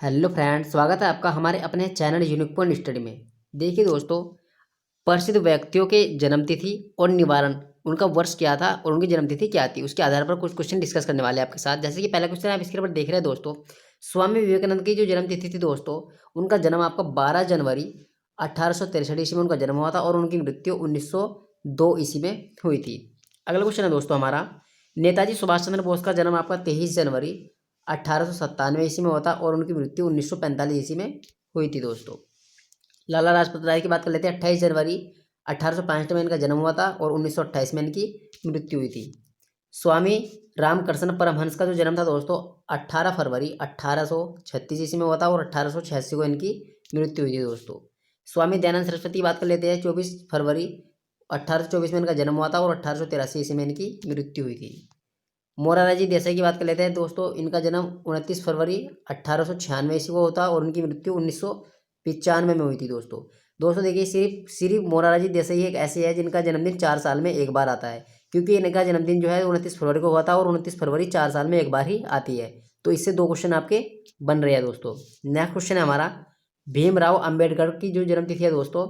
Hello friends, स्वागत है आपका हमारे अपने चैनल यूनिक पॉइंट स्टडी में। देखिए दोस्तों, प्रसिद्ध व्यक्तियों के जन्मतिथि और निवारण, उनका वर्ष क्या था और उनकी जन्मतिथि क्या थी, उसके आधार पर कुछ क्वेश्चन डिस्कस करने वाले हैं आपके साथ। जैसे कि पहला क्वेश्चन आप स्क्रीन पर देख रहे हैं दोस्तों, स्वामी विवेकानंद की जो जन्मतिथि थी दोस्तों, उनका जन्म आपका 12 जनवरी 1863 ईस्वी में उनका जन्म हुआ था और उनकी मृत्यु 1902 ईस्वी में हुई थी। अगला क्वेश्चन है दोस्तों हमारा, नेताजी सुभाष चंद्र बोस का जन्म आपका 23 जनवरी 1897 ईस्वी में हुआ था और उनकी मृत्यु 1945 ईस्वी में हुई थी दोस्तों। लाला लाजपत राय की बात कर लेते हैं। 28 जनवरी 1865 में इनका जन्म हुआ था और 1928 में इनकी मृत्यु हुई थी। स्वामी रामकृष्ण परमहंस का जो जन्म था दोस्तों 18 फरवरी 1836 ईस्वी में हुआ था और 1886 को इनकी मृत्यु हुई थी दोस्तों। स्वामी दयानंद सरस्वती की बात कर लेते हैं। 24 फरवरी 1824 में इनका जन्म हुआ था और 1883 ईस्वी में इनकी मृत्यु हुई थी। मोरारजी देसाई की बात कर लेते हैं दोस्तों, इनका जन्म 29 फरवरी 1896 ईस्वी को होता और उनकी मृत्यु 1995 में हुई थी दोस्तों। दोस्तों देखिए, सिर्फ सिर्फ मोरारजी देसाई एक ऐसे है जिनका जन्मदिन 4 साल में एक बार आता है, क्योंकि इनका जन्मदिन जो है 29 फरवरी को हुआ था और 29 फरवरी 4 साल में एक बार ही आती है। तो इससे 2 क्वेश्चन आपके बन रहे हैं दोस्तों। नेक्स्ट क्वेश्चन है हमारा, भीमराव अम्बेडकर की जो जन्मतिथि है दोस्तों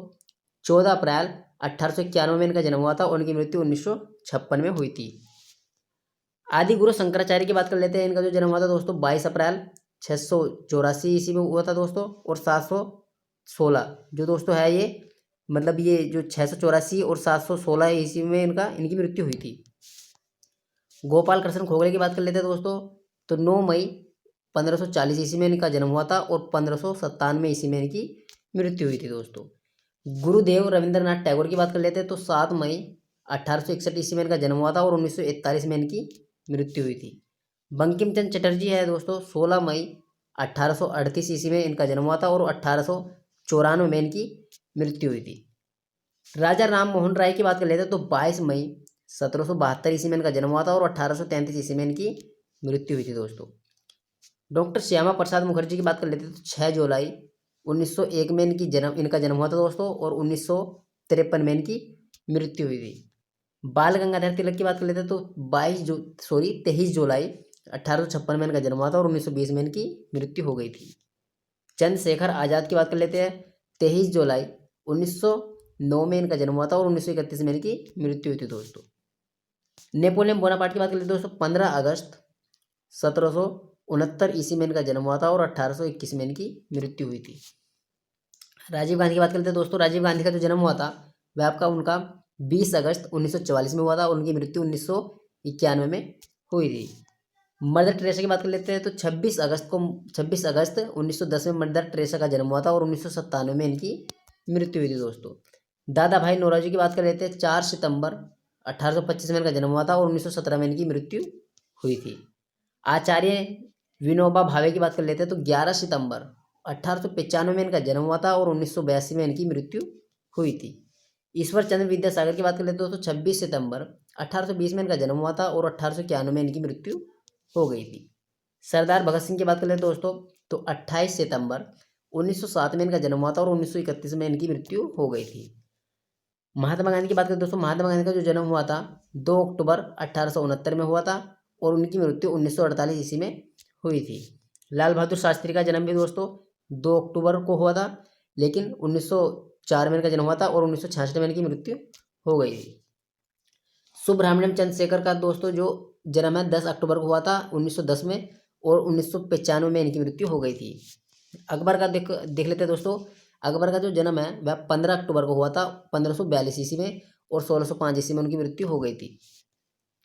14 अप्रैल 1891 में इनका जन्म हुआ था और उनकी मृत्यु 1956 में हुई थी। आदि गुरु शंकराचार्य की बात कर लेते हैं। इनका जो जन्म हुआ था दोस्तों 22 अप्रैल 684 ईस्वी में हुआ था दोस्तों और 716 जो दोस्तों है ये, मतलब ये जो 684 और 716 ईस्वी में इनकी मृत्यु हुई थी। गोपाल कृष्ण गोखले की बात कर लेते हैं दोस्तों, तो 9 मई 1540 ईस्वी में इनका जन्म हुआ था और 1597 ईस्वी में इनकी मृत्यु हुई थी दोस्तों। गुरुदेव रविंद्रनाथ टैगोर की बात कर लेते हैं, तो 7 मई 1861 ईस्वी में इनका जन्म हुआ था और 1941 में इनकी मृत्यु हुई थी। बंकिम चंद्र चटर्जी है दोस्तों, 16 मई 1838 ईस्वी में इनका जन्म हुआ था और 1894 में इनकी मृत्यु हुई थी। राजा राम मोहन राय की बात कर लेते हैं, तो 22 मई 1772 ईस्वी में इनका जन्म हुआ था और 1833 ईस्वी में इनकी मृत्यु हुई थी दोस्तों। डॉक्टर श्यामा प्रसाद मुखर्जी की बात कर लेते हैं, तो 6 जुलाई 1901 में इनका जन्म हुआ था दोस्तों और 1953 में इनकी मृत्यु हुई थी। बाल गंगाधर तिलक की बात कर लेते हैं, तो 23 जुलाई 1856 में इनका जन्म हुआ था और 1920 में इनकी मृत्यु हो गई थी। चंद्रशेखर आज़ाद की बात कर लेते हैं, 23 जुलाई 1909 में इनका जन्म हुआ था और 1931 में इनकी मृत्यु हुई थी दोस्तों। नेपोलियन बोनापार्ट की बात कर लेते हैं दोस्तों, 15 अगस्त 1769 ईस्वी में इनका जन्म हुआ था और 1821 में इनकी मृत्यु हुई थी। राजीव गांधी की बात कर लेते हैं दोस्तों, राजीव गांधी का जो जन्म हुआ था वह आपका उनका 20 अगस्त 1944 में हुआ था और उनकी मृत्यु 1991 में हुई थी। मदर टेरेसा की बात कर लेते हैं, तो 26 अगस्त 1910 में मदर टेरेसा का जन्म हुआ था और 1997 में इनकी मृत्यु हुई थी दोस्तों। दादा भाई नौरोजी की बात कर लेते हैं, 4 सितंबर 1825 में इनका जन्म हुआ था और 1917 में इनकी मृत्यु हुई थी। आचार्य विनोबा भावे की बात कर लेते हैं, तो 11 सितंबर 1895 में इनका जन्म हुआ था और 1982 में इनकी मृत्यु हुई थी। ईश्वर चंद्र विद्यासागर की बात कर लेते हो, तो 26 सितंबर 1820 में इनका जन्म हुआ था और 1891 में इनकी मृत्यु हो गई थी। सरदार भगत सिंह की बात कर लेते दोस्तों, तो 28 सितंबर 1907 में इनका जन्म हुआ था और 1931 में इनकी मृत्यु हो गई थी। महात्मा गांधी की बात करें दोस्तों, महात्मा गांधी का जो जन्म हुआ था 2 अक्टूबर 1869 में हुआ था और उनकी मृत्यु 1948 ईस्वी में हुई थी। लाल बहादुर शास्त्री का जन्म भी दोस्तों 2 अक्टूबर को हुआ था, लेकिन 1904 में इनका जन्म हुआ था और 1966 में इनकी मृत्यु हो गई थी। सुब्रमण्यम चंद्रशेखर का दोस्तों जो जन्म है 10 अक्टूबर को हुआ था 1910 में और 1995 में इनकी मृत्यु हो गई थी। अकबर का देख लेते हैं दोस्तों, अकबर का जो जन्म है वह 15 अक्टूबर को हुआ था 1542 ईस्वी में और 1605 ईस्वी में उनकी मृत्यु हो गई थी।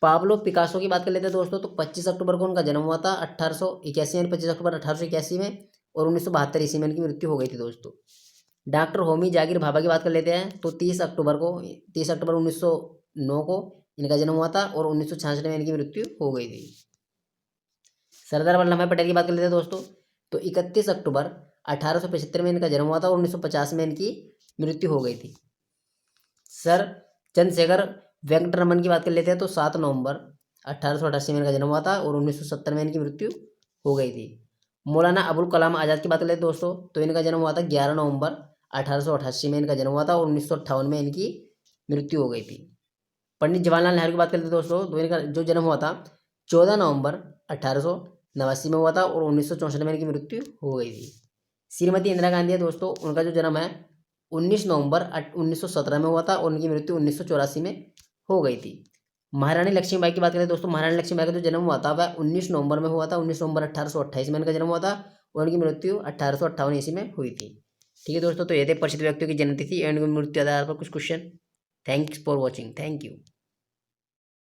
पाब्लो पिकासो की बात कर लेते हैं दोस्तों, तो 25 अक्टूबर को उनका जन्म हुआ था 1881 में, 25 अक्टूबर 1881 में और 1972 ईस्वी में इनकी मृत्यु हो गई थी दोस्तों। डॉक्टर होमी जागीर भाभा की बात कर लेते हैं, तो 30 अक्टूबर 1909 को इनका जन्म हुआ था और 1966 में इनकी मृत्यु हो गई थी। सरदार वल्लभ भाई पटेल की बात कर लेते हैं दोस्तों, तो 31 अक्टूबर 1875 में इनका जन्म हुआ था और 1950 में इनकी मृत्यु हो गई थी। सर चंद्रशेखर वेंकटरमन की बात कर लेते हैं, तो 7 नवंबर 1888 में इनका जन्म हुआ था और 1970 में इनकी मृत्यु हो गई थी। मौलाना अबुल कलाम आज़ाद की बात कर लेते हैं दोस्तों, तो इनका जन्म हुआ था 11 नवंबर 1888 में इनका जन्म हुआ था और 1958 में इनकी मृत्यु हो गई थी। पंडित जवाहरलाल नेहरू की बात करते हैं दोस्तों, तो इनका जो जन्म हुआ था 14 नवंबर 18 89 में हुआ था और 1964 में इनकी मृत्यु हो गई थी। श्रीमती इंदिरा गांधी है दोस्तों, उनका जो जन्म है 19 नवंबर 1917 में हुआ था और उनकी मृत्यु 1984 में हो गई थी। महारानी लक्ष्मीबाई की बात करें दोस्तों, महारानी लक्ष्मीबाई का जो जन्म हुआ था वह 19 नवंबर में हुआ था, 19 नवंबर 1828 में इनका जन्म हुआ था और उनकी मृत्यु 1858 ईस्वी में हुई थी। ठीक है दोस्तों, तो ये थे प्रसिद्ध व्यक्तियों की जन्मतिथि एंड मृत्यु आधार पर कुछ question. Thanks for watching, thank you.